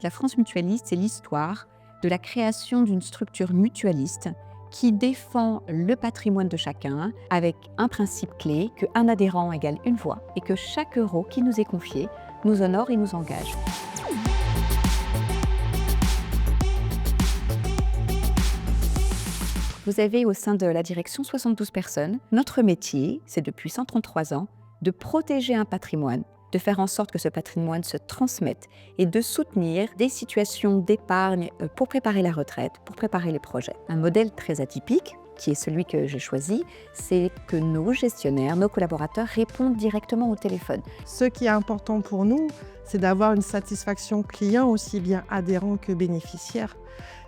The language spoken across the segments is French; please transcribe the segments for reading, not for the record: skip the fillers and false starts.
La France mutualiste, c'est l'histoire de la création d'une structure mutualiste qui défend le patrimoine de chacun avec un principe clé qu'un adhérent égale une voix et que chaque euro qui nous est confié nous honore et nous engage. Vous avez au sein de la direction 72 personnes. Notre métier, c'est depuis 133 ans, de protéger un patrimoine, de faire en sorte que ce patrimoine se transmette et de soutenir des situations d'épargne pour préparer la retraite, pour préparer les projets. Un modèle très atypique, qui est celui que j'ai choisi, c'est que nos gestionnaires, nos collaborateurs répondent directement au téléphone. Ce qui est important pour nous, c'est d'avoir une satisfaction client aussi bien adhérent que bénéficiaire.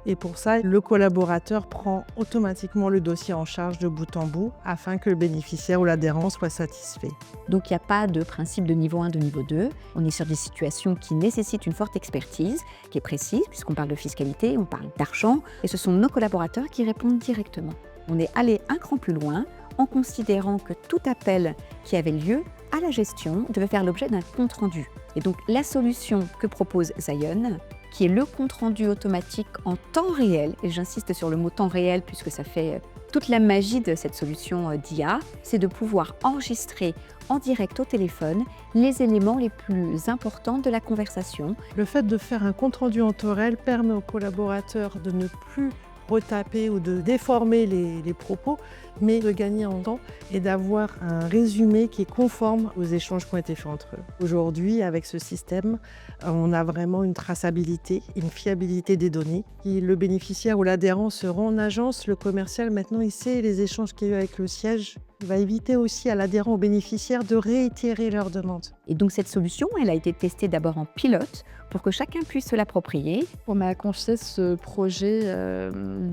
Et pour ça, le collaborateur prend automatiquement le dossier en charge de bout en bout afin que le bénéficiaire ou l'adhérent soit satisfait. Donc il n'y a pas de principe de niveau 1, de niveau 2. On est sur des situations qui nécessitent une forte expertise, qui est précise, puisqu'on parle de fiscalité, on parle d'argent, et ce sont nos collaborateurs qui répondent directement. On est allé un cran plus loin en considérant que tout appel qui avait lieu à la gestion devait faire l'objet d'un compte-rendu. Et donc la solution que propose Zion, qui est le compte-rendu automatique en temps réel, et j'insiste sur le mot temps réel puisque ça fait toute la magie de cette solution d'IA, c'est de pouvoir enregistrer en direct au téléphone les éléments les plus importants de la conversation. Le fait de faire un compte-rendu en temps réel permet aux collaborateurs de ne plus retaper ou de déformer les propos, mais de gagner en temps et d'avoir un résumé qui est conforme aux échanges qui ont été faits entre eux. Aujourd'hui, avec ce système, on a vraiment une traçabilité, une fiabilité des données. Si le bénéficiaire ou l'adhérent se rend en agence, le commercial, maintenant, il sait les échanges qu'il y a eu avec le siège. Il va éviter aussi à l'adhérent, au bénéficiaire, de réitérer leurs demandes. Et donc cette solution, elle a été testée d'abord en pilote pour que chacun puisse se l'approprier. On m'a confié ce projet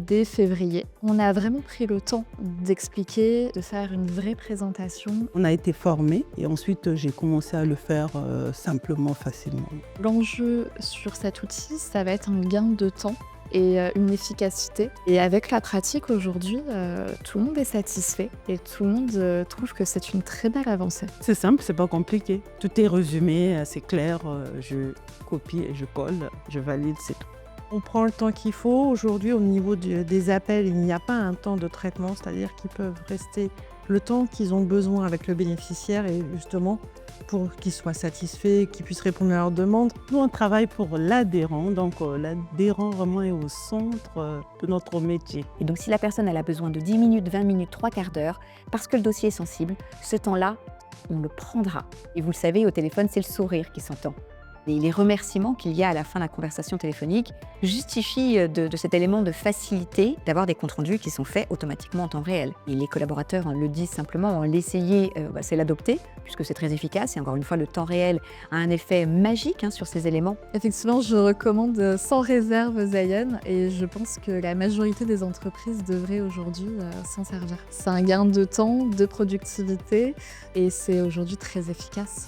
dès février. On a vraiment pris le temps d'expliquer, de faire une vraie présentation. On a été formés et ensuite j'ai commencé à le faire simplement, facilement. L'enjeu sur cet outil, ça va être un gain de temps et une efficacité. Et avec la pratique aujourd'hui, tout le monde est satisfait et tout le monde trouve que c'est une très belle avancée. C'est simple, c'est pas compliqué. Tout est résumé, c'est clair. Je copie et je colle, je valide, c'est tout. On prend le temps qu'il faut. Aujourd'hui, au niveau des appels, il n'y a pas un temps de traitement, c'est-à-dire qu'ils peuvent rester le temps qu'ils ont besoin avec le bénéficiaire et justement pour qu'ils soient satisfaits, qu'ils puissent répondre à leurs demandes. Nous, on travaille pour l'adhérent, donc l'adhérent vraiment est au centre de notre métier. Et donc si la personne elle a besoin de 10 minutes, 20 minutes, 3/4 d'heure, parce que le dossier est sensible, ce temps-là, on le prendra. Et vous le savez, au téléphone, c'est le sourire qui s'entend. Et les remerciements qu'il y a à la fin de la conversation téléphonique justifient de cet élément de facilité d'avoir des comptes rendus qui sont faits automatiquement en temps réel. Et les collaborateurs le disent simplement, l'essayer, c'est l'adopter, puisque c'est très efficace. Et encore une fois, le temps réel a un effet magique sur ces éléments. Effectivement, je recommande sans réserve Zion et je pense que la majorité des entreprises devraient aujourd'hui s'en servir. C'est un gain de temps, de productivité et c'est aujourd'hui très efficace.